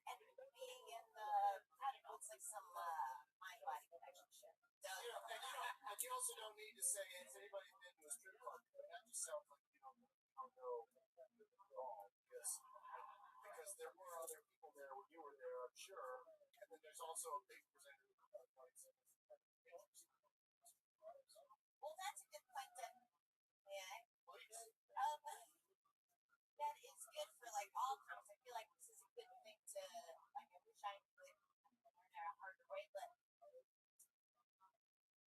And being in the, I don't know, it's like some mind body connection shit. And you also don't need to say, has anybody been to a strip club? That just sounds like you don't know at all. Because there were other people there when you were there, I'm sure. And then there's also a big percentage of interest. Well, that's a good point then. Yeah. Please. That is good for like all times. I feel like this is a good thing to, like, I wish I could learn at a harder way, but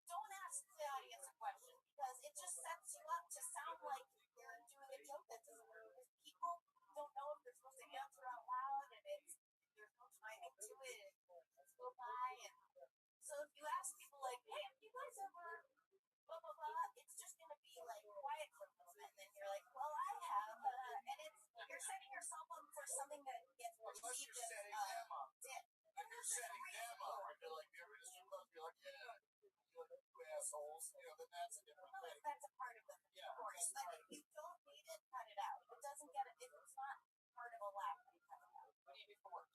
don't ask the audience a question because it just sets you up to sound like you're doing a joke that doesn't work because people don't know if they're supposed to answer out loud and there's no timing to it and things go by. And so if you ask people like, hey, have you guys ever blah blah blah, it's just gonna be like quiet for a moment, and then you're like, well, I have, and you're setting yourself up for something that gets Unless perceived you're as setting them up. dick. If you're setting them up, and they're like, you're in a strip club, you're like, yeah, you assholes, then that's a different Well, thing. that's a part of it, Yeah, of course. that's But if you don't need it, cut it out. If it doesn't get it, if it's not part of a laugh, then cut it out. What do you do for work?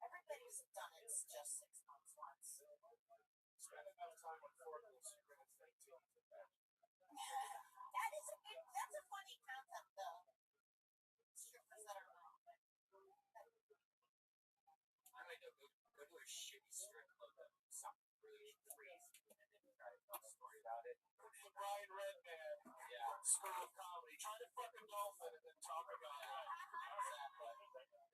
Everybody's done it just 6 months once. Spend enough time on forklifts, you're going to think too. That's a funny concept though. Strippers that are wrong. I might go to a shitty strip club that something really crazy and then try to tell a story about it. Ryan Redman, School of Comedy, try to fuck a dolphin and then talk about it. Exactly.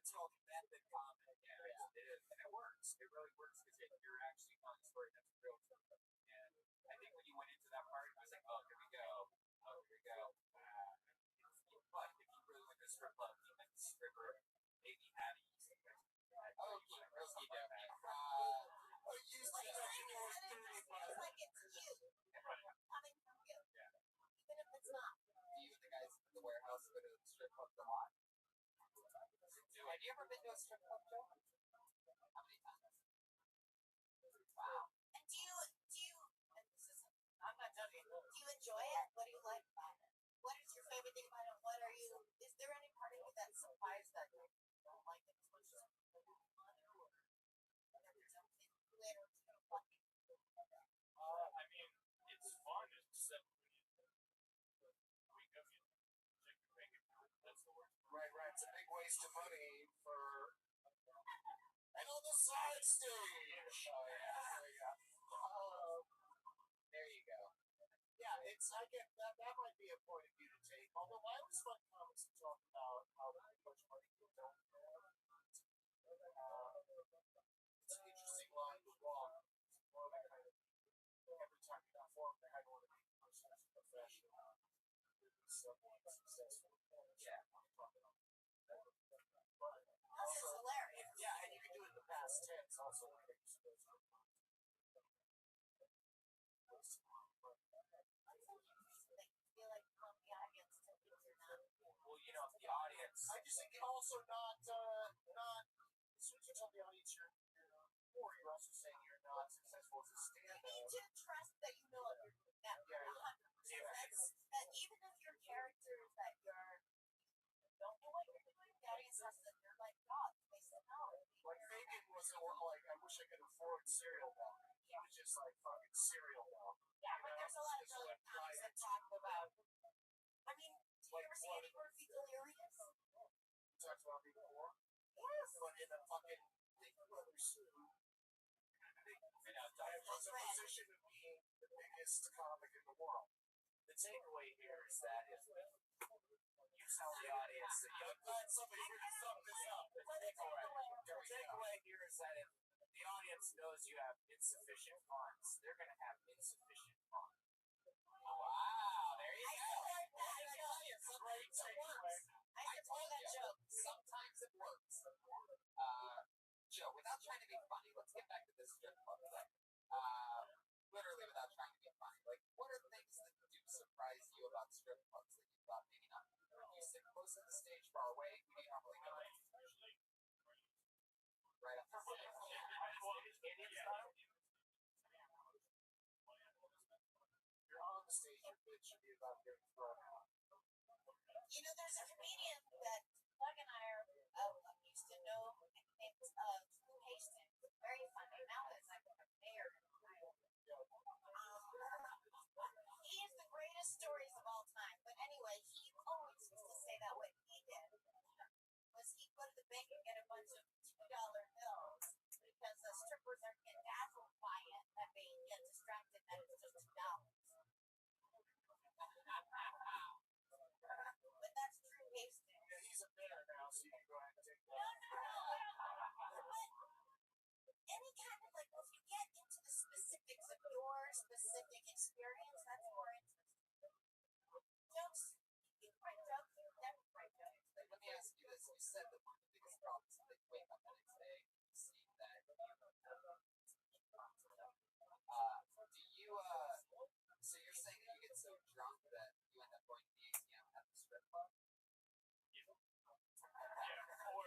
It's called method comedy. Yeah, it is. And it works. It really works because you're actually telling a story that's real to them. And I think when you went into that part, I was like, oh, here we go. Oh, here we go. But if you really went to a strip club, you met the stripper, maybe had a yeast infection. Oh, you really don't have a yeast infection or It feels like it's you. Coming from you. Yeah. Even if it's not. Do you and the guys in the warehouse go to the strip club a lot? Have you ever been to a strip club, Joe? How many times? Wow. And do you, and this isn't, I'm not judging, do you enjoy it? What do you like about it? What is your favorite thing about it? Is there any part of you that's surprised that you don't like it as much as you want it? Or there's something weird or it's gonna fuck you? I mean, it's fun, except when you wake up and check your bank account. That's the worst. Right. It's a big waste of money for. And on the side stage. Oh yeah. There you go. Yeah, I get that. That might be a point of view to take. Although I always find comics to talk about how much money you don't have. It's an interesting line to walk. More that kind of every time you perform, I don't want to be a person who's professional. Someone successful. Yeah. This is hilarious. Yeah, and you can do it in the past tense also. Feel like you want the audience to think you're not. Well, if the audience. I just think also not. As soon as you tell the audience you're poor, you're also saying you're not successful as a stand-up. You need to trust that you know what you're doing. That 100%. That even if your characters that you don't know what you're doing, the audience has to. They're like, God, they said no. Like Fabian wasn't like, I wish I could afford cereal milk. He was just like fucking cereal milk. Yeah, but there's a lot of brilliant comics that talk about. I mean, do you ever see Eddie Murphy Delirious? So talked about me before. Yes. But in a fucking thing where we sue, I am in the position of being the biggest comic in the world. The takeaway here is that if you tell the audience that I'm glad somebody here to sum this up. the takeaway here is that if the audience knows you have insufficient funds, they're going to have insufficient fun. Wow, there you go. Great takeaway. I told that joke. Sometimes it works. Joe, without trying to be funny, let's get back to this strip club thing. Literally without trying to be funny. Like, what are things that do surprise you about strip clubs that you thought maybe not? You sit close to the stage, far away, who do you normally go with? Right up the stage. You're on the stage, your bitch should be about getting thrown out. You know, there's a comedian that Doug and I used to know named Drew Hastings. Very funny. Now it's like a mayor in Ohio. He has the greatest stories of all time. But anyway, he always used to say that what he did was he'd go to the bank and get a bunch of $2 bills because the strippers are getting dazzled by it, that they get distracted that it's just $2. But that's Drew Hastings. Yeah, he's a mayor now, so you can go ahead and take No, that. but any kind of like, if you get into the specifics of your specific experience, that's more interesting. Jokes, you can write jokes, you can never write jokes. Let me ask you this. You said that one of the biggest problems is that you wake up the next day and you see that do you, so you're saying that you get so drunk that you end up going to the ATM at the strip club? Yeah, or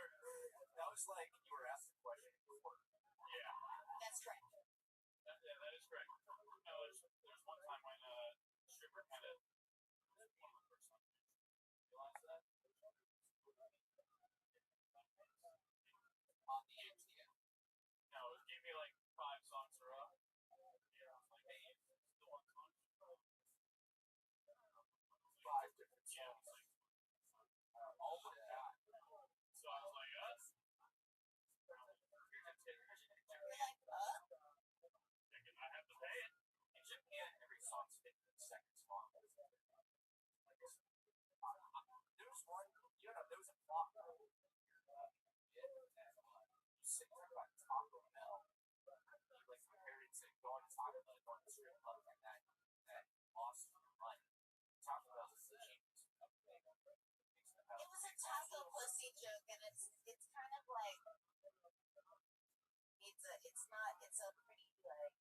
that was like you were asked the question before. Yeah, That's correct. that is correct. No, there's one time when stripper kind of one of the first times realized that. On the ATM. No, it gave me like 5 songs in a row. Yeah, I was like, hey, it's the one song. 5 different Yeah, songs. it's like, oh my god. So I was like, You're like, I have to pay it. In Japan, every song's 15 seconds long. There was one, there was a block you sit there by Taco Bell. You like compared it to going to Taco Bell, going to strip club, and that lost your money. Taco Bell is the cheapest. it was a taco pussy joke, and it's kind of like it's a pretty like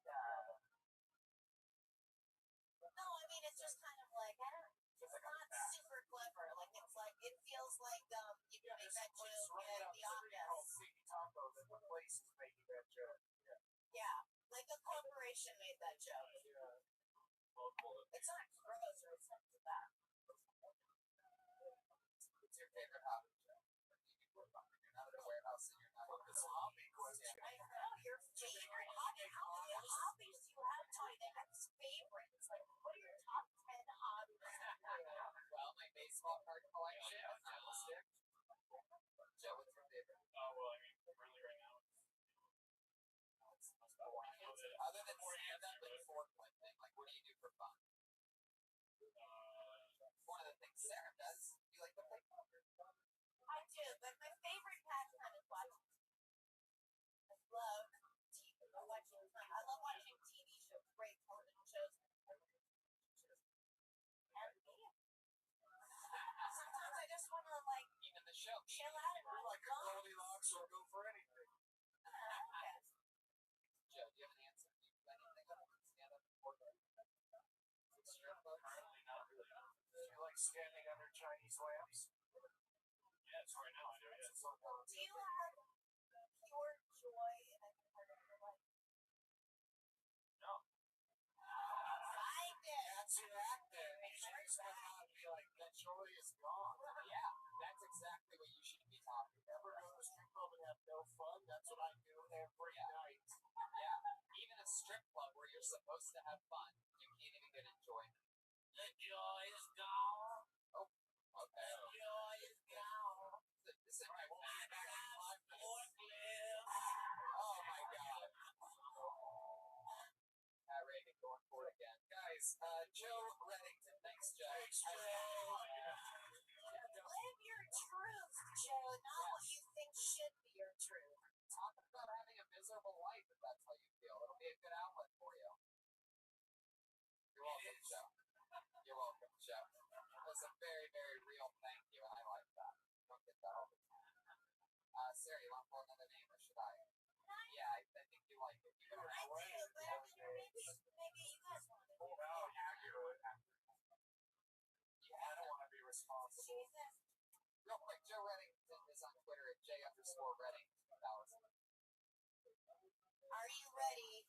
no, I mean it's just kind of like it's not super clever. Like it's like it feels like you can make that joke at the called office. City Tacos, and the place is making that joke. Yeah, like a corporation made that joke. It's not gross or something like that. What's your favorite hobby, Joe? What do you do for fun? You're not at a warehouse and you're not at It's a hobby question. I know your favorite hobby. How many hobbies do you have, Tony? They have favorites. Like, what are your top 10 hobbies? Well, my baseball card collection, stick. Joe, what's your favorite? Well, I mean, currently right now, Other than stand-up and forklifting, like, what do you do for fun? One of the things Sarah does, you like to play poker. I do, but my favorite pastime is watching TV. I love TV. I love watching TV shows, great television shows. And media. Sometimes I just want to, like, Even the show. chill out and You're watch like a Goldilocks or go for anything. Yes. Joe, do you have an answer? Do you do anything other than stand-up and forklifting? Strip club? currently not really. Do you like standing under Chinese lamps? Yes, right now I do, yes. Do you have pure joy in any part of your life? No. I did. That's your act there. You should just come out and be like, that joy is gone. Yeah, that's exactly what you should be talking about. Ever go to a strip club and have no fun? That's what I do every night. Yeah, even a strip club where you're supposed to have fun, you can't even get enjoyment. The joy is gone. Okay. The joy is gone. This is Joe Reddington. Thanks, Joe. Live your truth, Joe, not what you think should be your truth. Talking about having a miserable life, if that's how you feel. It'll be a good outlet for you. You're welcome, Joe. You're welcome, Joe. That's a very, very real thank you, and I like that. Don't get that all the time. Sarah, you want to pull another name, or should I? Yeah, I think you like it. You I do, but I mean, maybe you guys want to. No, you do it. I don't want to be responsible. Jesus. Real quick, Joe Reddington is on Twitter at J_Redding2000. Are you ready?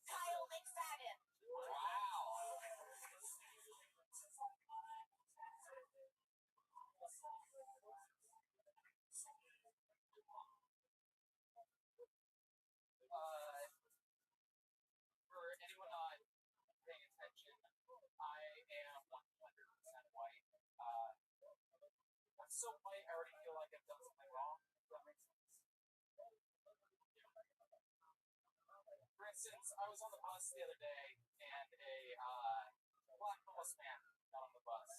Kyle McFadden. Wow. For anyone not paying attention, I am 100% white. I'm so white, I already feel like I've done something wrong. Does that make sense? For instance, I was on the bus the other day, and a black homeless man got on the bus,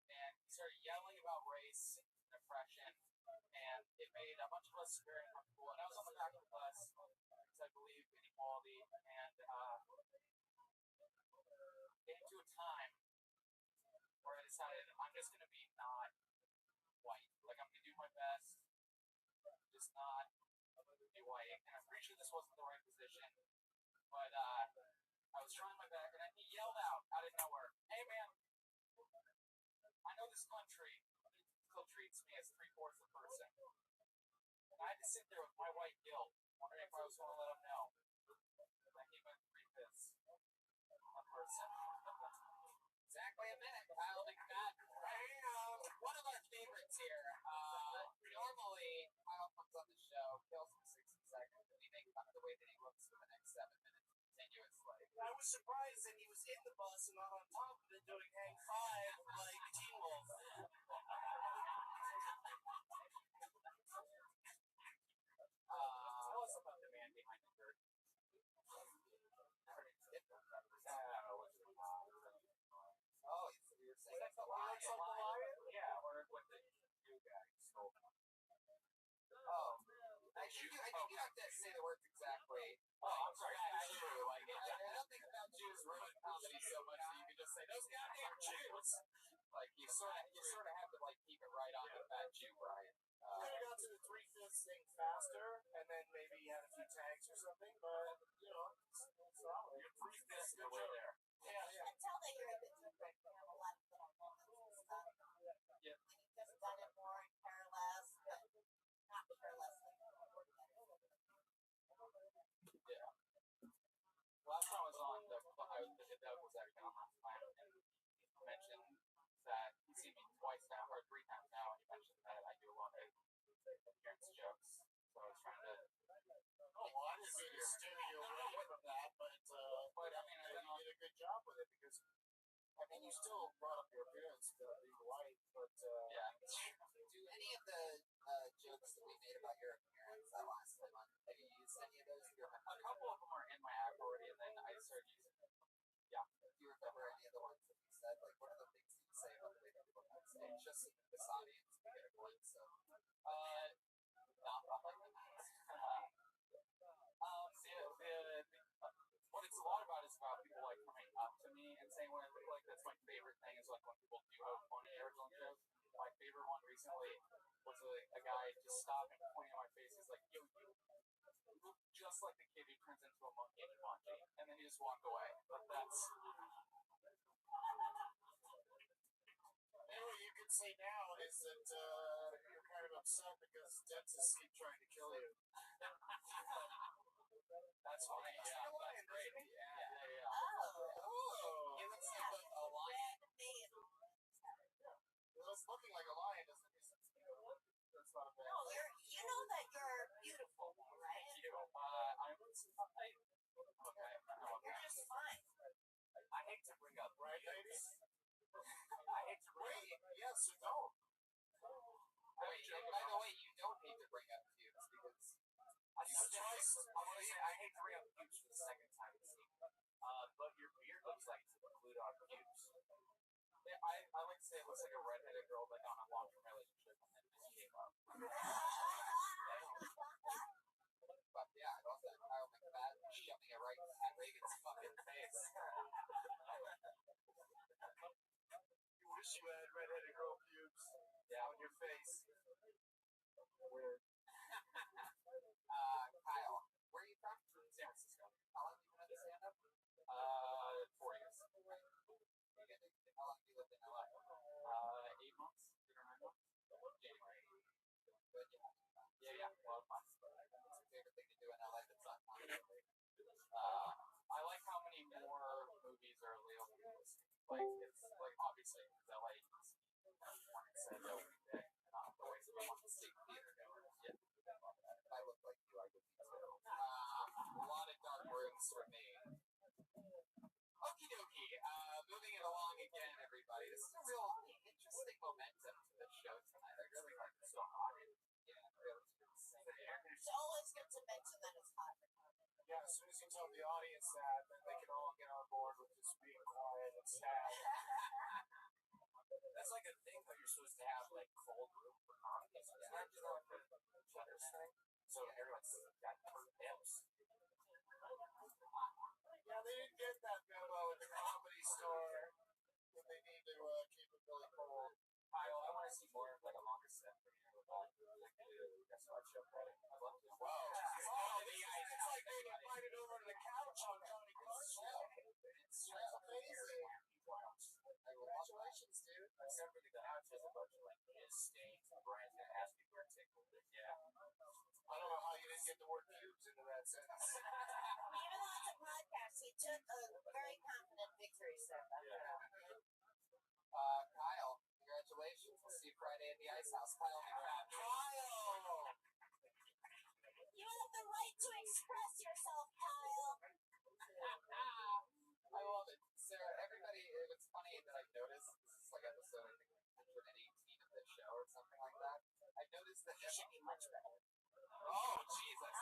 and he started yelling about race and oppression, and it made a bunch of us very uncomfortable. And I was on the back of the bus because I believe in equality, and came to a time where I decided I'm just going to be not white. Like, I'm going to do my best, just not be white. And I'm pretty sure this wasn't the right position, but I was trying my best, and he yelled out of nowhere, "Hey, man, I know this country still treats me as 3/4 the person." And I had to sit there with my white guilt, wondering if I was going to let him know that he went 3/5 a person. Exactly a minute, Kyle McFadden. One of our favorites here. Normally, Kyle comes on the show, kills in 60 seconds, and we make fun of the way that he looks for the next 7 minutes continuously. I was surprised that he was in the bus and not on top of it doing hang five like Teen Wolf. Tell us about the man behind the curtain. Oh, you were saying it's a lion. Yeah, or what the Jew guy stole. Oh, I think you have to say the words exactly. Oh, I'm sorry. That's true. Like, I don't think that Jews ruin comedy so much that you can just say those goddamn Jews. Like, you sort of have to like keep it right on the fat Jew, Brian. You could have got to the 3/5 thing faster, and then maybe you had a few tags or something, but, you know, it's solid. You're 3/5 the way there. Yeah. You can tell that you're a bit different. You have a lot of little moments and stuff. Yeah. And you've just done it more and care less, but not care less. Yeah. Last time I was on, that was actually on last time, and he mentioned that he's seen me twice now, or 3 times now, and he mentioned that I do a lot of appearance jokes. So I was trying to. Oh, well, I didn't mean to steer you away from that, but I mean, you did a good job with it because, I mean, you still brought up your appearance being white, but Yeah. do Any of the jokes that we made about your appearance that last time on, have you used any of those? A couple of them are in my act already, and then I started using them. Yeah. Do you remember any of the ones that you said? Like, what are the things that you say about the way that you look on stage? Just so that this audience can get a glimpse of. Not public. What it's a lot about is about people like coming up to me and saying what I look like. That's my favorite thing is like when people do have funny original jokes. My favorite one recently was a guy just stopping and pointing at my face. He's like, "Yo, you look just like the kid who turns into a monkey in Jumanji," and then he just walked away. But that's. maybe what you could say now is that you're kind of upset because dentists keep trying to kill you. That's funny. Yeah, that's great. Yeah. Oh. He looks like a lion. Well, it's looking like a lion doesn't make sense. That's not a bad No, thing. you know that you're beautiful, right? Thank you. Okay. You're just fine. I hate to bring up, Right, ladies? I hate to bring Wait, yes or no? Wait, and by the way, you don't hate to bring up pubes because I want to say I hate to bring up pubes for the second time this evening. But your beard looks like it's glued on. I like to say it looks like a redheaded girl like on a long-term relationship and then just gave up. But yeah, I also Kyle McFadden shoving it right at Reagan's fucking face. You wish you had redheaded girl pubes on your face. Weird. Kyle, where are you from? San Francisco. How long have you been at stand-up? 4 years. How long have you lived in LA? 8 months. 8 or 9 months. January. Good, yeah. A lot of fun. What's your favorite thing to do in LA that's not fun? I like how many more movies are available. Like, it's like obviously because LA is said every day. The way some want to see theater goers. Yeah. If I look like you, I would be too. A lot of dark rooms for me. Okie dokie. Moving it along again, everybody. This is a real interesting momentum to the show tonight. I really like it so hot. Yeah, really. It's always good to mention that it's hot. Yeah, as soon as you tell the audience that, then they can all get on board with just being quiet and sad. That's like a thing that you're supposed to have, like, cold room for comedies. It's not just like a weather thing. So everyone's got hurt hips. Yeah, they didn't get that memo at the Comedy Store that they need to keep it really cold. Kyle, I want to see more of like a longer set for you. Like a smart show credit. I'd love to. Whoa. It's like being invited over to the couch on Johnny Carson show. It's amazing. Congratulations, dude. Except for the couch has a bunch of like his stains and Brian's gonna ask me where to take them. Yeah. I don't know how you didn't get the word pubes into that sentence. Even though it's a podcast, he took a very confident victory step. Kyle, congratulations. We'll see you Friday at the Ice House. Kyle McFadden. Kyle! You have the right to express yourself, Kyle. I love it. Sarah, everybody, it's funny that I've noticed, this is like episode, I think, 118 of this show or something like that. I've noticed that You should be much better. Oh, Jesus.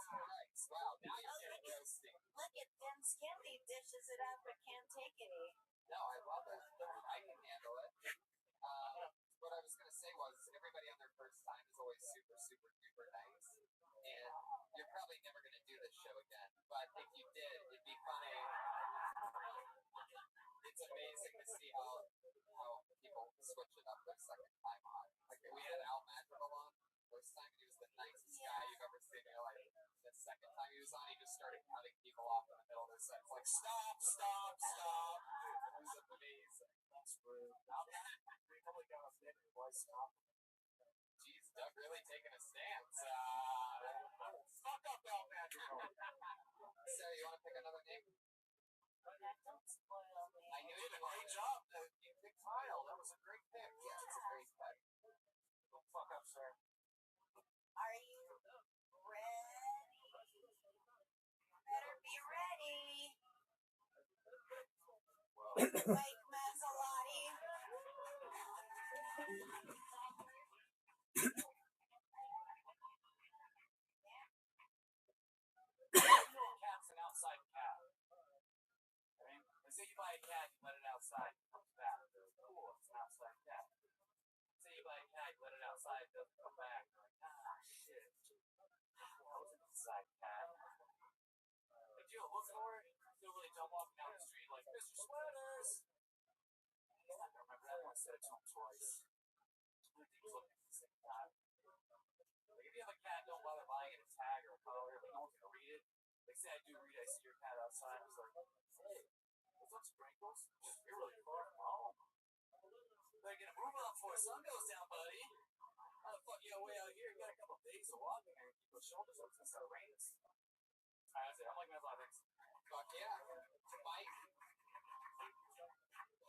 Christ. Wow, now you're getting roasting. Look at them Skimpy dishes it up but can't take any. No, I love it. I can handle it. What I was going to say was everybody on their first time is always super, super, super nice. And you're probably never going to do this show again. But if you did, it'd be funny. It's amazing to see how people switch it up their second time on. Like we had Al Madrigal on first time, and he was the nicest guy you've ever seen in your life. The second time he was on, he just started cutting people off in the middle of their set. It's like, stop. It was amazing. That's rude. They probably got off there. Why stop? Jeez, Doug really taking a stance. Fuck up, Al Madrigal. Sarah, you want to pick another name? Don't spoil me. I knew You you did a great job. You picked Kyle. That was a great pick. Yeah, it's a great pick. Don't fuck up, sir. Are you ready? Better be ready. Mike Mazzalotti. Cat's an outside cat. I mean, say you buy a cat, you let it outside, it comes back. Cool, it's an outside cat. Say you buy a cat, you let it outside, it doesn't come back. You're like, shit. That was an inside cat. But you look for it, you'll really jump off down the street like, Mr. Sweaters! I remember that one, I said it to him twice. Two things looking at the same time. Like, if you have a cat, don't bother buying it a tag or a collar, like, no one's gonna read it. Like, say I do read, I see your cat outside, it's like, hey, what's up, Sprinkles? You're really far from home. Better get a move on before the sun goes down, buddy. How the fuck you way out here? You got a couple of days of walking here and keep your shoulders up since it rains. I say, I'm like Mazzalotti. Fuck yeah. Mike.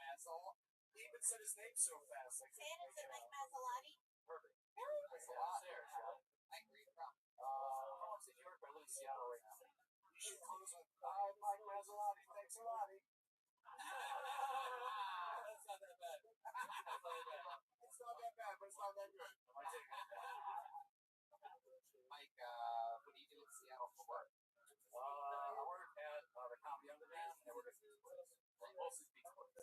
Asshole. He even said his name so fast. Like, San is it Mike Mazzalotti? Perfect. Really? That's a lot. There, Sean. Mike, where you from? I'm upstate New York, but I live in Seattle right now. you should close with, I'm Mike Mazzalotti. Thanks a lot. That's not that bad. It's not that bad, but it's not that good. Mike, what do you do in Seattle for work? I work at the Comedy On Demand, and I work at Pizza Place. Mostly Pizza Place.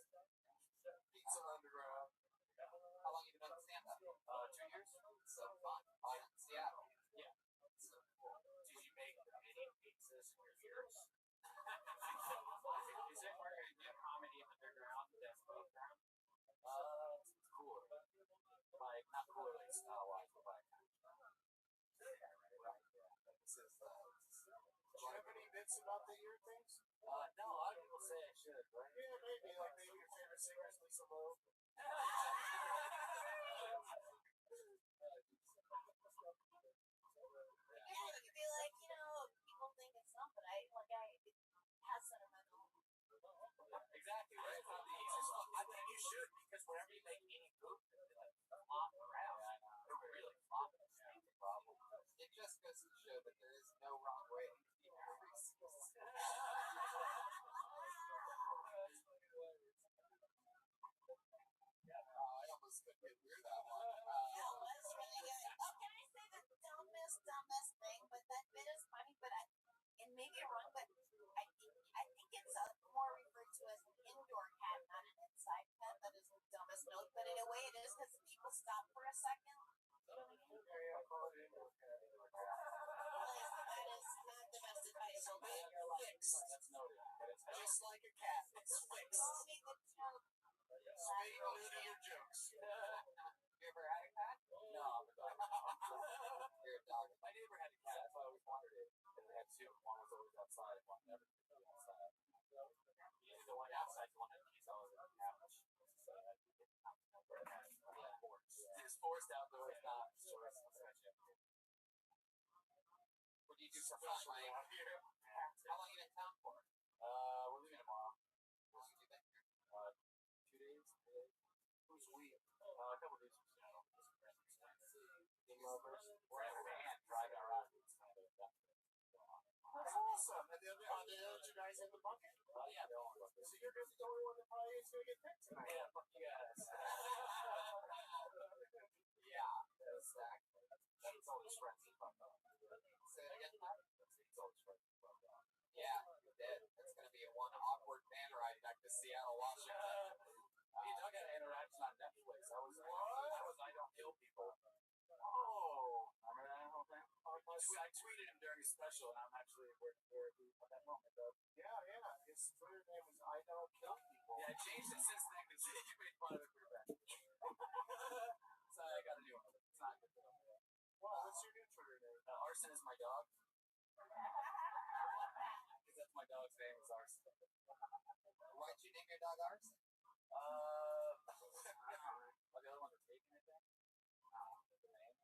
limits about the ear things? No, a lot of people say I should, right? Yeah, maybe. Like maybe your favorite singer is Lisa Loeb. Yeah, you'd be like, people think it's not, but it has sentimental. Exactly, right? I think you should, because whenever you make any movement, they like flop around. They're really flopping. That's the problem. It just goes to show that there is no wrong way to be racist. I almost couldn't get through that one. That was really good. Oh, can I say the dumbest thing? But that bit is funny, and maybe I'm wrong, but I think it's more referred to as an indoor cat, not an inside cat. That is the dumbest note, but in a way it is because people stop for a second. You know what I mean? Yeah, call it indoor cat. That is not the best advice. So being fixed, That's noted. But it's just like a cat, it's fixed. Tell me the joke. Speak new to your jokes. You ever had a cat? No, I'm a dog. You're a dog. My neighbor had a cat, so I always wanted it. And they had two. One was always outside, one never could be outside. Usually the one outside, the one that he's always on the couch. So I had to get it's forced outdoors, not choice. What do you do for fun, Mike? How long you in town for? We're leaving tomorrow. How long have you been here? 2 days. Who's we? A couple days from Seattle. We're in a van driving around. That's awesome. And are the other two guys in the bucket? Yeah, they're all in So you're going to be the only one that probably is going to get picked tonight. Yeah, fuck you guys. Yeah, exactly. That's all his friends. Say it again, Pat? That's all his friends. Yeah, you did. It's going to be a one awkward van ride back to Seattle, Washington. Me and Doug had an interaction on Netflix. I don't kill people. Oh. Remember that whole thing? I tweeted him during his special, and I'm actually where at that moment, though. Yeah. His Twitter name was I Don't Kill People. Yeah, I changed it since then because you made fun of it pretty bad. So I got a new one. It's not good. Wow, what's your new Twitter name? Arson is my dog. Because that's my dog's name is Arson. Why'd you name your dog Arson? The other ones are taking it then? The name.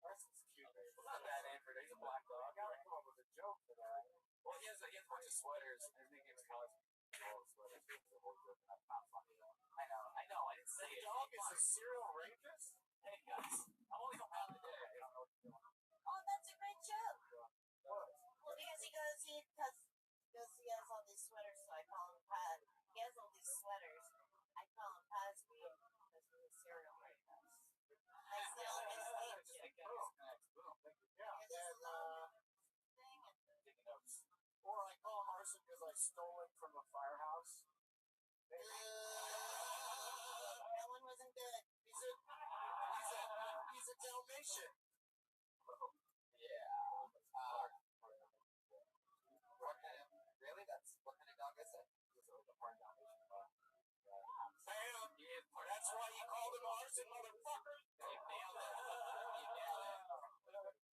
Arson's a cute name. It's not a bad name for it. He's a black dog. I gotta come up with a joke for that. Well, he has a bunch of sweaters. His nickname's Cosby. All the sweaters. It's a whole joke. That's not funny though. I know. I didn't say it. Your dog is a serial rapist? Hey guys, I'm only home half the day. I don't know what you're doing. Oh, that's a great joke. What? Well, because he has all these sweaters, so I call him Pat. He has all these sweaters. I call him Cosby because he's a serial rapist. That's the only thing. Yeah, and Taking notes. or I call him Arson because I stole it from a firehouse. That one wasn't good. He's a Dalmatian. Yeah. What kind of dog is it? Bam! That's why you called him Arson, motherfucker. You nailed it.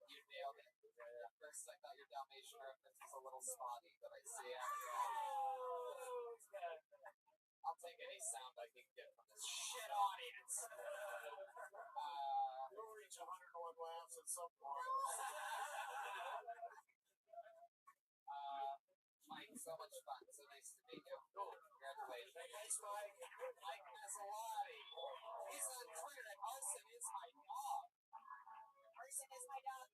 You nailed it. At first, I thought your Dalmatian reference was a little spotty, but I see after all. I'll take any sound I can get from this shit audience. You'll reach 101 laughs at some point. Mike, so much fun. So nice to meet you. Congratulations. Thanks, Mike. Mike Mazzalotti. He's on Twitter at Arson is my dog. Arson is my dog.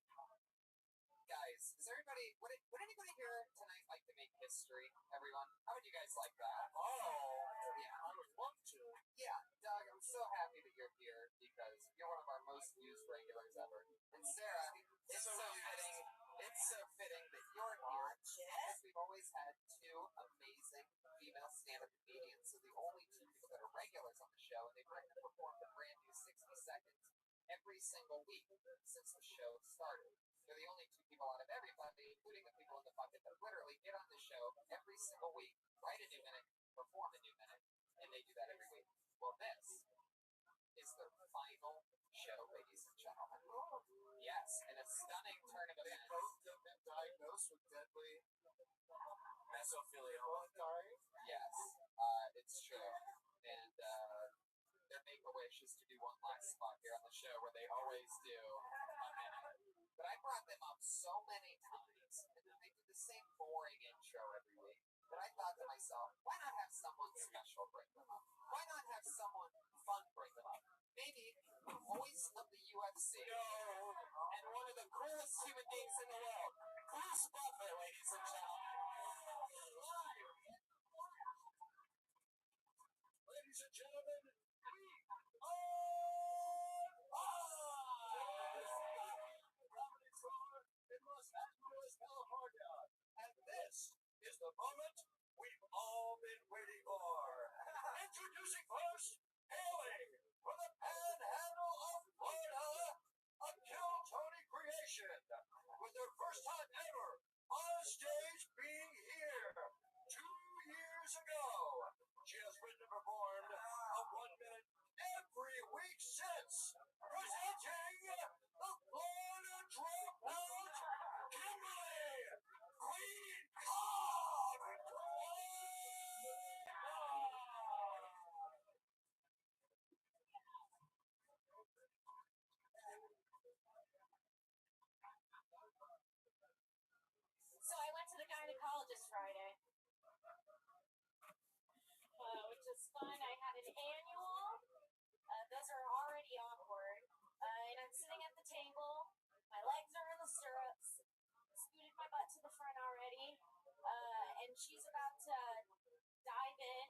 Guys, is everybody, would anybody here tonight like to make history? Everyone? How would you guys like that? Oh, Yeah. I would love to. Yeah, Doug, I'm so happy that you're here because you're one of our most used regulars ever. And Sarah, it's so fitting. It's so fitting that you're here because we've always had two amazing female stand-up comedians. So the only two people that are regulars on the show, and they've performed a brand new 60 seconds every single week since the show started. They're the only two people out of everybody, including the people in the bucket, that literally get on the show every single week, write a new minute, perform a new minute, and they do that every week. Well, this is their final show, ladies and gentlemen. Yes, and a stunning turn of They events. both have been diagnosed close with deadly Mesothelioma. Yes, it's true. And their make-a-wish is to do one last spot here on the show where they always do a minute. But I brought them up so many times, and then they do the same boring intro every week. But I thought to myself, why not have someone special bring them up? Why not have someone fun bring them up? Maybe the voice of the UFC and one of the coolest human beings in the world, Chris Butler, ladies and gentlemen. Ladies and gentlemen, in Los Angeles, California. And this is the moment we've all been waiting for. Introducing first, hailing from the panhandle of Florida, a Kill Tony creation, with their first time ever on stage being here 2 years ago. She has written and performed a 1 minute every week since. Presenting the Florida Dropout, Kimberly Queen Cobb. So I went to the gynecologist Friday, which was fun. I had an annual. Those are already awkward. And I'm sitting at the table. My legs are in the stirrups. Scooted my butt to the front already. And she's about to dive in.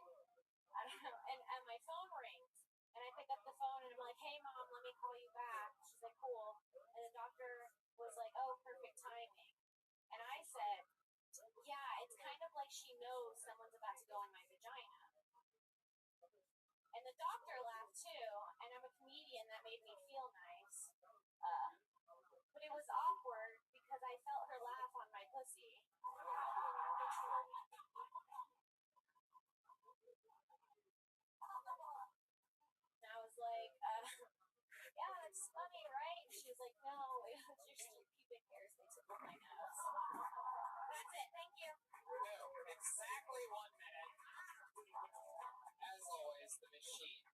And my phone rings. And I pick up the phone and I'm like, hey, Mom, let me call you back. She's like, cool. And the doctor was like, oh, perfect timing. And I said, yeah, it's kind of like she knows someone's about to go in my vagina. And the doctor laughed too, and I'm a comedian, that made me feel nice. But it was awkward because I felt her laugh on my pussy. And I was like, yeah, that's funny, right? And she was like, no, it was your pubic hairs they took from my nose. That's it, thank you. No, exactly 1 minute. As always, the machine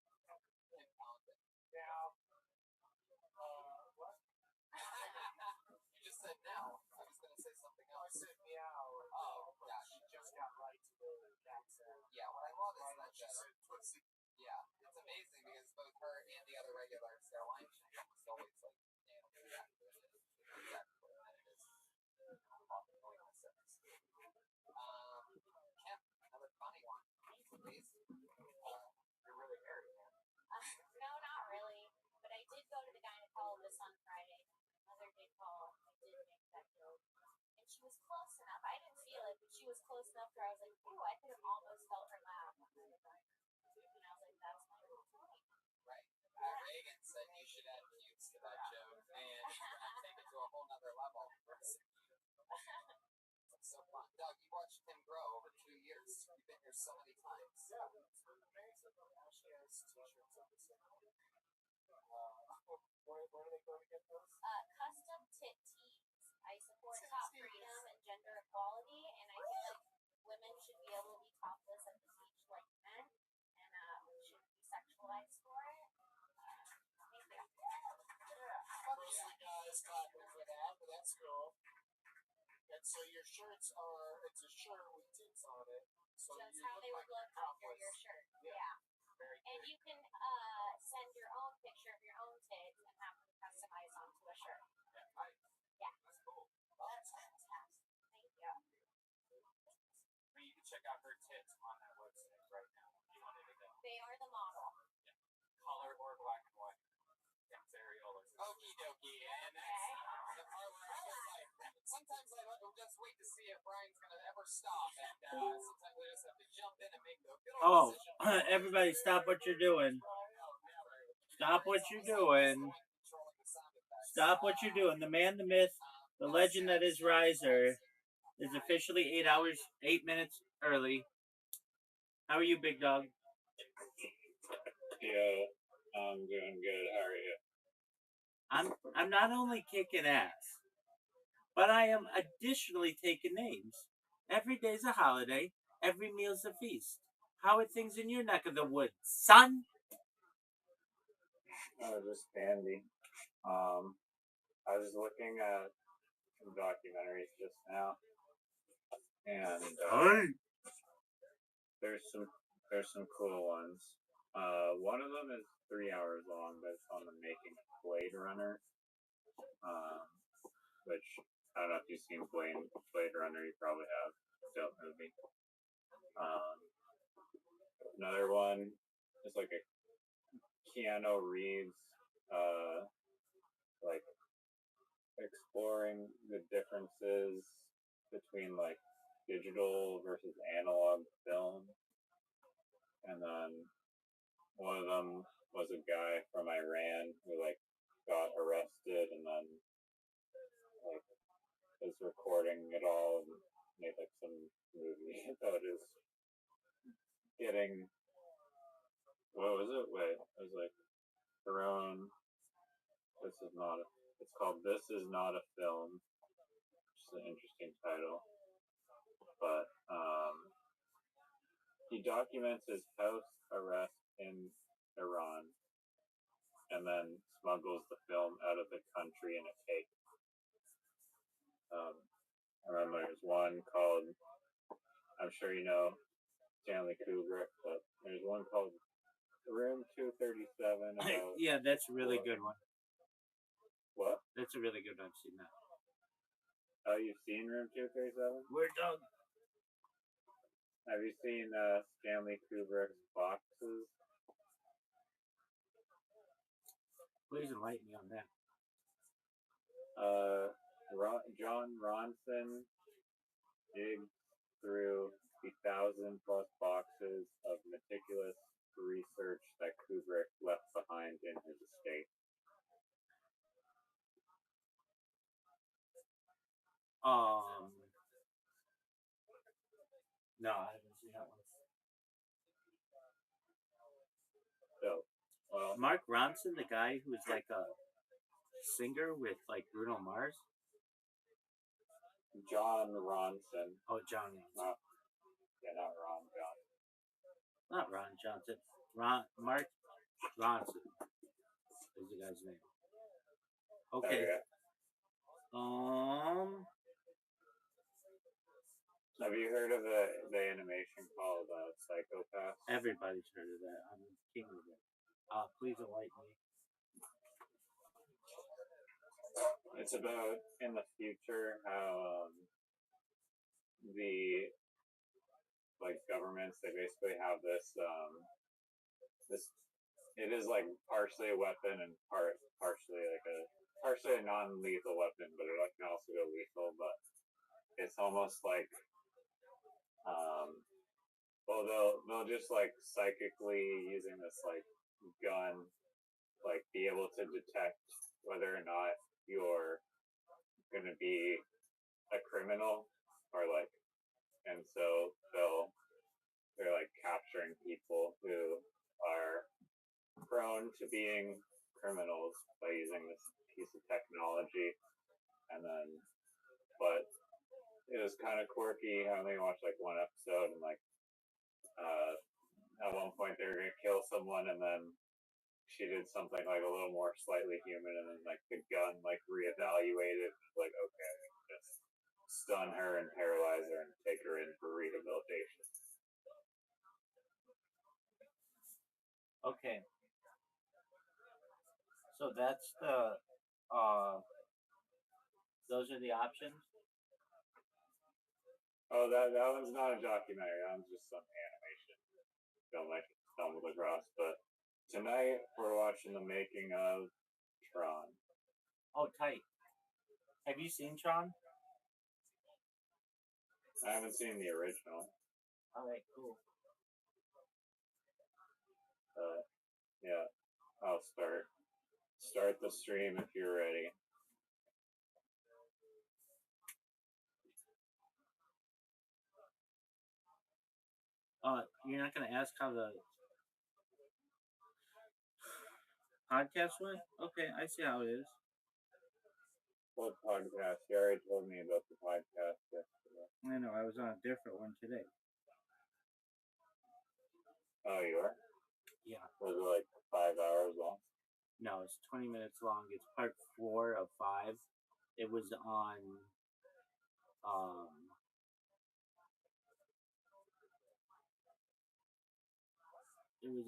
impounded. Now, what? You just said now. I was going to say something I else. said meow. Oh, yeah. She just got right to the cat sound. Yeah, what I love is that She just, said pussy. yeah, it's amazing because both her and the other regular Caroline, she almost always like nailed exactly what it is. Exactly what a minute is. Often going on sentence. Kim, another funny one. Please. You're really hairy, man. No, not really. But I did go to the gynecologist on Friday. My mother did call. I did make that joke. And she was close enough. I didn't feel it, but she was close enough where I was like, ooh, I could have almost felt her laugh on my vagina. And I was like, that's my little point. Right. Reagan said you should add cubes to that joke and take it to a whole nother level. It's so fun. Doug, you watched him grow over 2 years. You've been here so many times. Yeah, it's amazing. Now she has t-shirts on the side. Where do they go to get those? Custom tit tees. I support top freedom and gender equality, and I feel like women should be able to be topless at the beach like men, and shouldn't be sexualized for it. Thank you. Mostly guys got me for that, but that's cool. And so your shirts are, it's a shirt with tits on it. So That's you how look they like would look you're under topless. your shirt. Yeah. Yeah. Very And good. you can send your own picture of your own tits and have them customized onto a shirt. Yeah. That's cool. That's fantastic. Thank you. But you can check out her tits on that website right now. You wanted to go. They are the model. Color or black and white. Yeah, areolas. Okie dokie. And that's the part where I was like, sometimes I just wait to see if Brian's going to ever stop. And sometimes I just have to jump in and make the good old decision. Everybody stop what you're doing. Stop what you're doing. Stop what you're doing. The man, the myth, the legend that is Riser is officially 8 minutes early. How are you, big dog? Yo, I'm doing good. How are you? I'm not only kicking ass, But I am additionally taking names. Every day's a holiday. Every meal's a feast. How are things in your neck of the woods, son? Just dandy. I was looking at some documentaries just now, and there's some cool ones. One of them is 3 hours long, but it's on the making of Blade Runner. Which I don't know if you've seen Blade Runner. You probably have. Dope movie. Another one is like a Keanu Reeves, like exploring the differences between like digital versus analog film, and then one of them was a guy from Iran who like got arrested and then like was recording it all and made like some movie about his getting what was it? Wait, it was like thrown. This is not. It's called "This Is Not a Film," which is an interesting title. But he documents his house arrest in Iran, and then smuggles the film out of the country in a cake. I remember there's one called. I'm sure you know Stanley Kubrick, but there's one called Room 237. Yeah, that's a really good one. What? That's a really good one. I've seen that. Oh, you've seen Room 237? We're done. Have you seen Stanley Kubrick's Boxes? Please enlighten me on that. John Ronson digs through the 1,000+ boxes of meticulous research that Kubrick left behind in his estate. No, I haven't seen that one. So, well, Mark Ronson, the guy who's like a singer with like Bruno Mars. John Ronson. Oh, John Ronson. Not Ron Johnson. Not Ron Johnson. Mark Ronson is the guy's name. Okay. Have you heard of the animation called Psychopath? Everybody's heard of that. I'm king of it. Please enlighten me. It's about in the future how the like governments, they basically have this it is like partially a weapon and partially a non-lethal weapon, but it can also go lethal. But it's almost like they'll just like psychically using this like gun like be able to detect whether or not you're gonna be a criminal or like, and so they're like capturing people who are prone to being criminals by using this piece of technology. And then, but it was kind of quirky. I only watched like one episode, and like at one point they were gonna kill someone, and then she did something like a little more slightly human, and then like the gun like reevaluated, like okay, just stun her and paralyze her and take her in for rehabilitation. Okay. So that's the those are the options. Oh, that one's not a documentary. That one's just some animation film I stumbled across. But tonight we're watching the making of Tron. Oh, tight. Have you seen Tron? I haven't seen the original. All right, cool. Yeah, I'll start the stream if you're ready. You're not gonna ask how the podcast went? Okay, I see how it is. What podcast? You already told me about the podcast yesterday. I know, I was on a different one today. Oh, you are? Yeah. Was it like 5 hours long? No, it's 20 minutes long. It's part 4 of 5. It was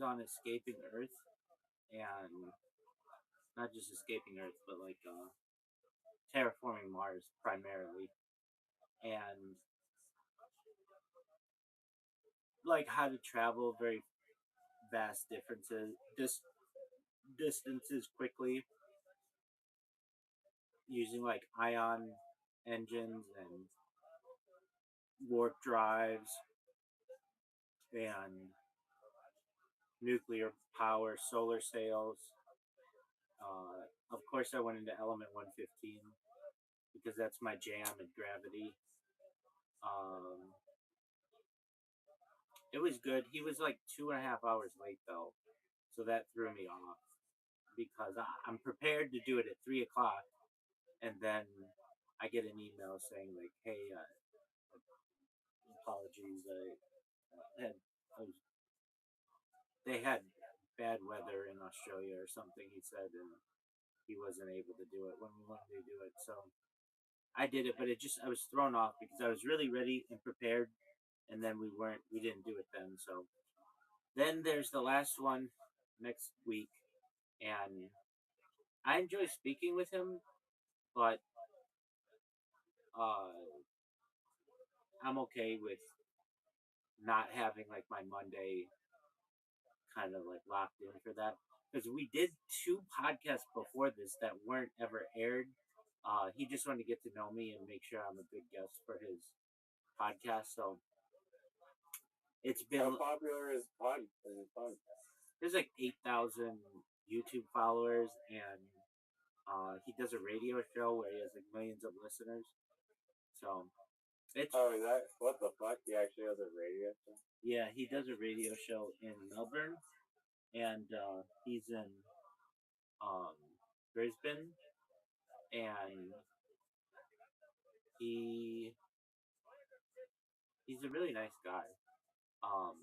on escaping Earth, and not just escaping Earth, but like terraforming Mars primarily, and like how to travel very vast distances quickly using like ion engines and warp drives and nuclear power, solar sails. Of course, I went into Element 115 because that's my jam and gravity. It was good. He was like 2.5 hours late though, so that threw me off because I'm prepared to do it at 3 o'clock, and then I get an email saying like, "Hey, apologies, had I was, they had bad weather in Australia or something." He said, and he wasn't able to do it when we wanted to do it. So I did it, but I was thrown off because I was really ready and prepared, and then we didn't do it then. So then there's the last one next week, and I enjoy speaking with him, but uh, I'm okay with not having like my Monday kind of like locked in for that because we did 2 podcasts before this that weren't ever aired. He just wanted to get to know me and make sure I'm a good guest for his podcast. So it's been. How popular is his podcast? There's like 8,000 YouTube followers, and he does a radio show where he has like millions of listeners. So it's. Oh, is that what the fuck? He actually has a radio show? Yeah, he does a radio show in Melbourne, and he's in Brisbane, and he's a really nice guy. Um,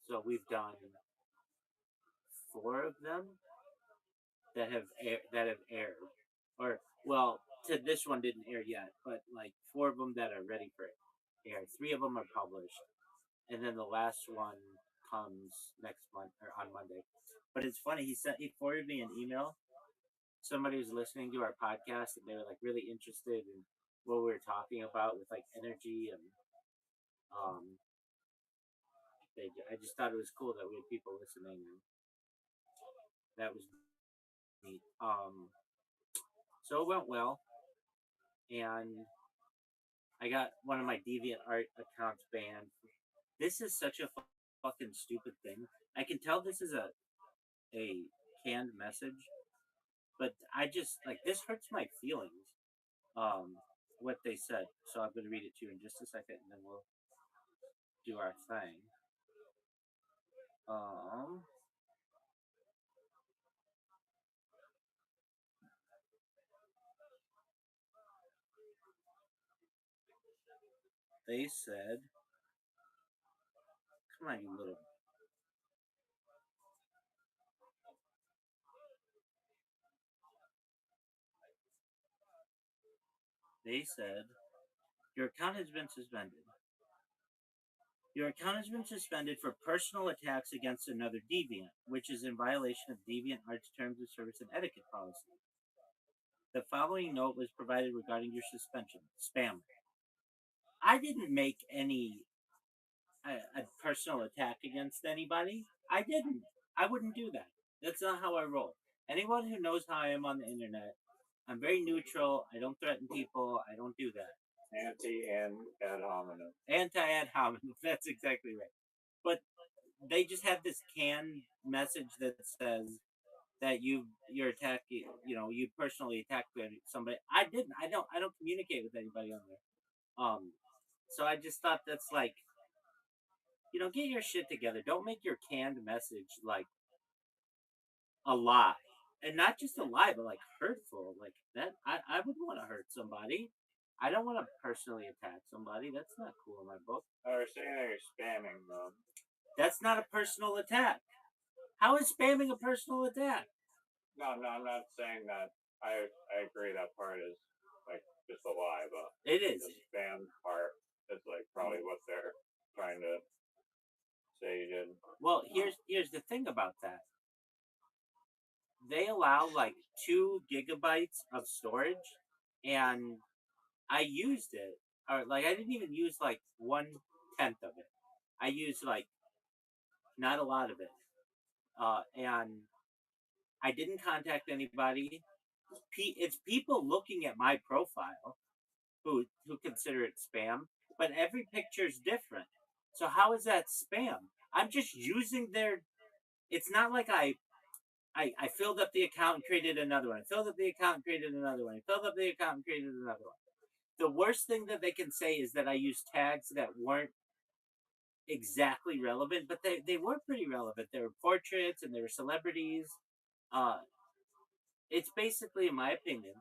so we've done 4 of them that have aired, or well, to this one didn't air yet, but like 4 of them that are ready for air. 3 of them are published, and then the last one comes next month or on Monday. But it's funny. He forwarded me an email. Somebody was listening to our podcast and they were like really interested in what we were talking about with like energy and um. I just thought it was cool that we had people listening, and that was neat. So it went well, and I got one of my DeviantArt accounts banned. This is such a fucking stupid thing. I can tell this is a canned message, but I just like this hurts my feelings. What they said. So I'm gonna read it to you in just a second, and then we'll do our thing. They said, "Come on, you little." They said, "Your account has been suspended. Your account has been suspended for personal attacks against another deviant, which is in violation of DeviantArt's terms of service and etiquette policy. The following note was provided regarding your suspension. Spam. I didn't make any a personal attack against anybody. I didn't. I wouldn't do that. That's not how I roll. Anyone who knows how I am on the internet, I'm very neutral. I don't threaten people. I don't do that. Anti-ad hominem. Anti-ad hominem. That's exactly right. But they just have this canned message that says that you're attacking, you personally attacked somebody. I didn't. I don't communicate with anybody on there. So I just thought that's like, get your shit together. Don't make your canned message like a lie. and not just a lie, but like hurtful, like that. I would want to hurt somebody. I don't want to personally attack somebody. That's not cool in my book. They're saying that you're spamming them. That's not a personal attack. How is spamming a personal attack? No, I'm not saying that. I agree that part is like just a lie, but It is. the spam part is like probably what they're trying to say you did. Well, here's the thing about that. They allow like 2 gigabytes of storage, and I used it, or like I didn't even use like 1/10 of it. I used like not a lot of it, and I didn't contact anybody. It's people looking at my profile who consider it spam, but every picture is different. So how is that spam? I'm just using their. It's not like I filled up the account and created another one. I filled up the account and created another one. I filled up the account and created another one. The worst thing that they can say is that I used tags that weren't exactly relevant, but they were pretty relevant. They were portraits and they were celebrities. Uh, it's basically, in my opinion,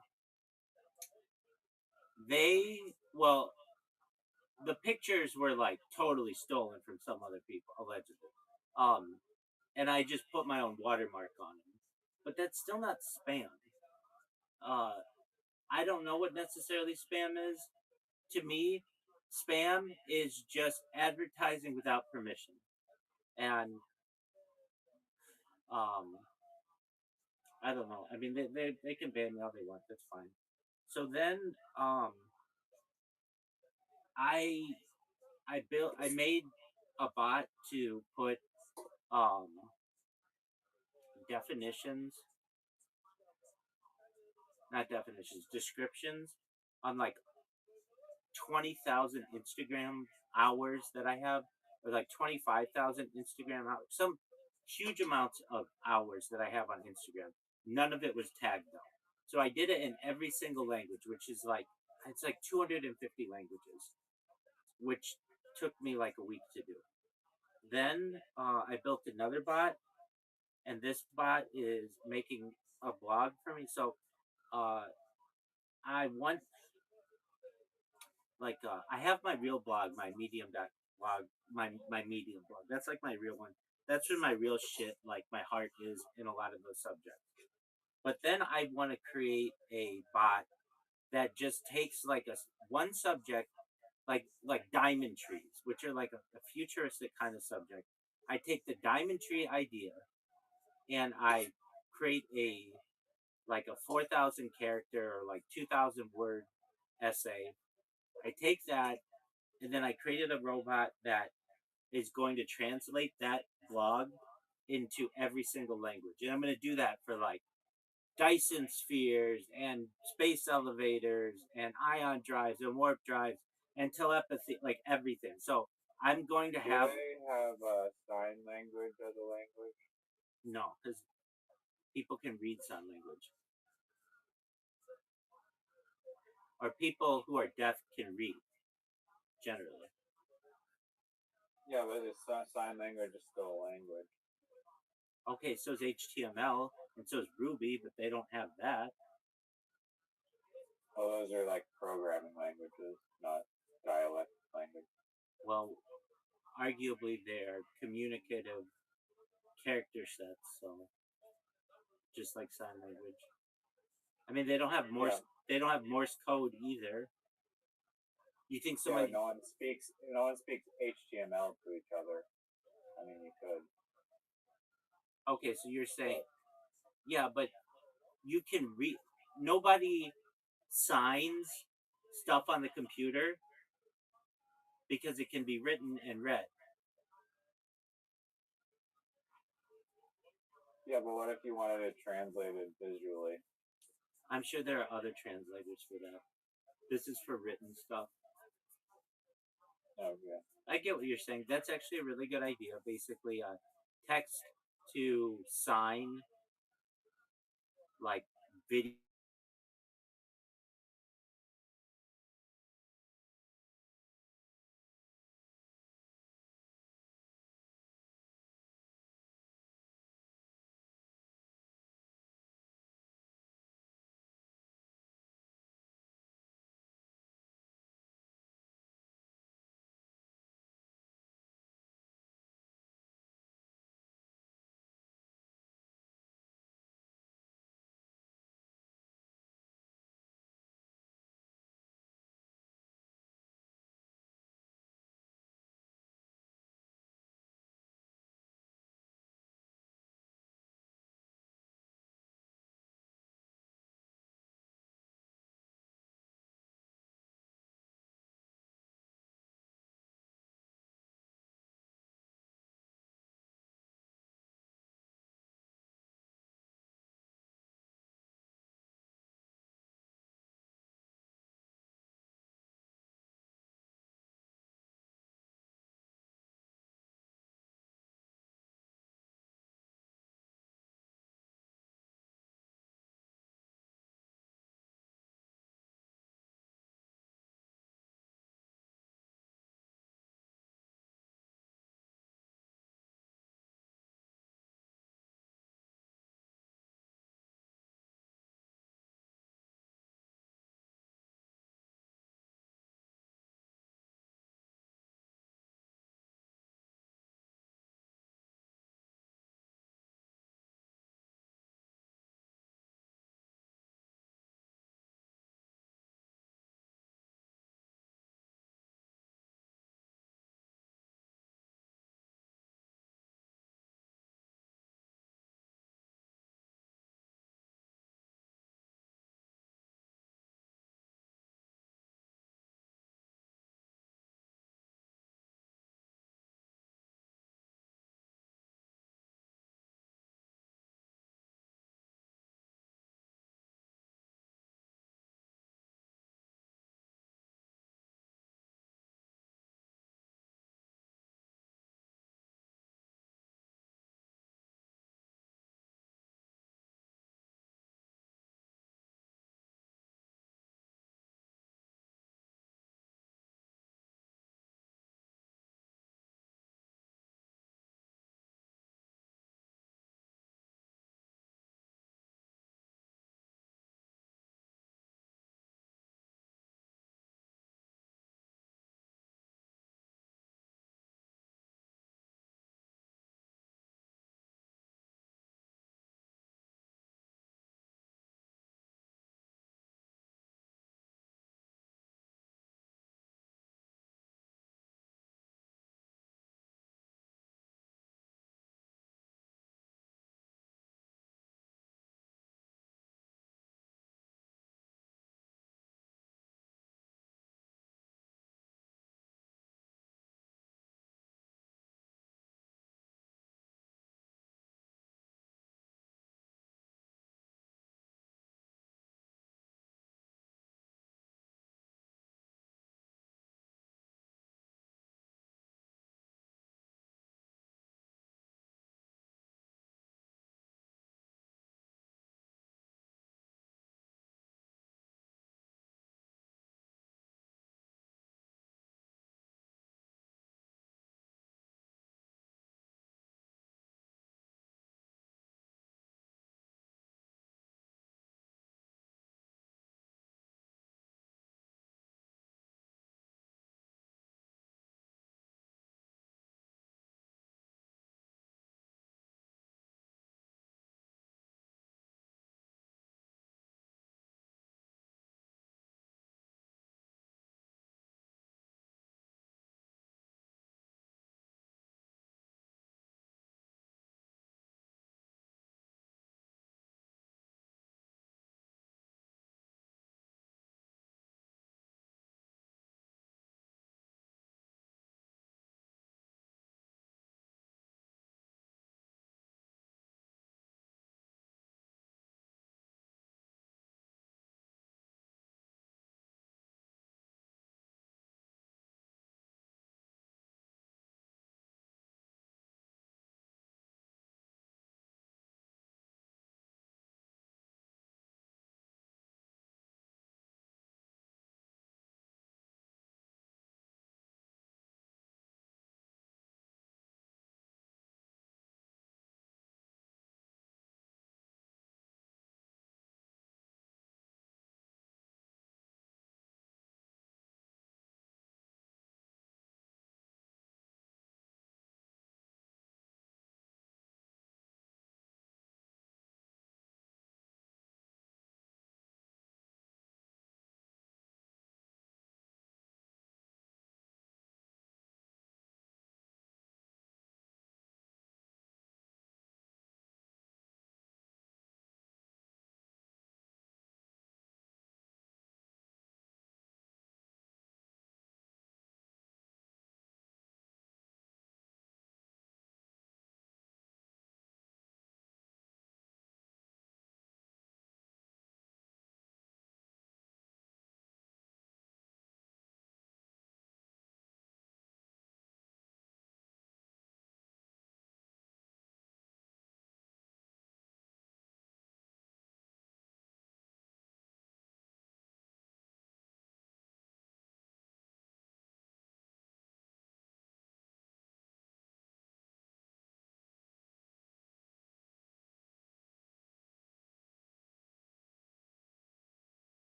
well, the pictures were like totally stolen from some other people, allegedly. And I just put my own watermark on them. But that's still not spam. I don't know what necessarily spam is. To me, spam is just advertising without permission. And I don't know. I mean, they can ban me all they want. That's fine. So then, I I made a bot to put um definitions, not definitions, descriptions on like 20,000 Instagram hours that I have, or like 25,000 Instagram hours, some huge amounts of hours that I have on Instagram. None of it was tagged though. So I did it in every single language, which is like, it's like 250 languages, which took me like a week to do. Then I built another bot, and this bot is making a blog for me. So uh, I want I have my real blog, my Medium blog, my Medium blog. That's like my real one. That's where my real shit, like my heart is in a lot of those subjects. But then I want to create a bot that just takes like a one subject, like diamond trees, which are like a futuristic kind of subject. I take the diamond tree idea and I create a like a 4,000 character or like 2,000 word essay. I take that and then I created a robot that is going to translate that blog into every single language. And I'm going to do that for like Dyson spheres and space elevators and ion drives and warp drives and telepathy, like everything. So I'm going to have. Do they have sign language as a language? No, because people can read sign language. Or people who are deaf can read, generally. Yeah, but sign language is still a language. Okay, so is HTML, and so is Ruby, but they don't have that. Well, those are like programming languages, not dialect language. Well, arguably they're communicative character sets, so just like sign language. I mean, they don't have Morse. Yeah. They don't have Morse code either. You think somebody? Yeah, no one speaks HTML to each other. I mean, you could. Okay, so you're saying, yeah, but you can read. Nobody signs stuff on the computer because it can be written and read. Yeah, but what if you wanted it translated visually? I'm sure there are other translators for that. This is for written stuff. Okay. I get what you're saying. That's actually a really good idea. Basically, text to sign, like video